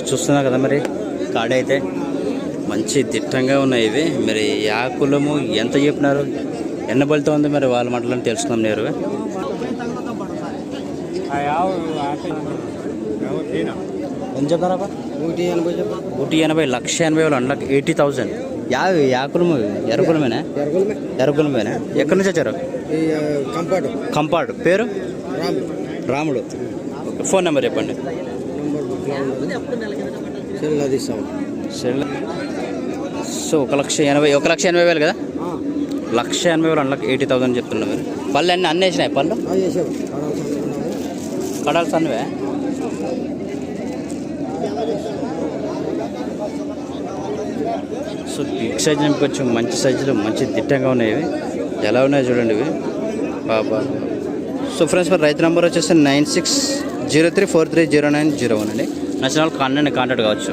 చూస్తున్నా కదా మరి కాడ అయితే మంచి దిట్టంగా ఉన్నాయి ఇవి. మరి యాకులము ఎంత చెప్పినారు, ఎన్న బలితో ఉంది మరి వాళ్ళ మాటలను తెలుసుకున్నాం నేరుగా. ఎంత చెప్తారా? 180, 1,80,000, 1,80,000. యాకులము ఎర్రకులమేనా? ఎర్రకులమేనా? ఎక్కడి నుంచి వచ్చారు? కంపాడు. పేరు? రాముడు. ఫోన్ నెంబర్ చెప్పండి. సో 1,80,000, 1,80,000 కదా? 1,80,000, 1,80,000 చెప్తున్నా మీరు. పళ్ళు అన్నీ వేసినాయి? పళ్ళు కడాల్సి అన్నవే. సో బిగ్ సైజ్ కొంచెం మంచి సైజులో మంచి దిట్టంగా ఉన్నాయి ఇవి. ఎలా ఉన్నాయో చూడండి ఇవి బాబా. సో ఫ్రెండ్స్ మరి రైతు నెంబర్ వచ్చేసి 9603430901 అండి. నచ్చిన వాళ్ళు కాంటాక్ట్ కావచ్చు.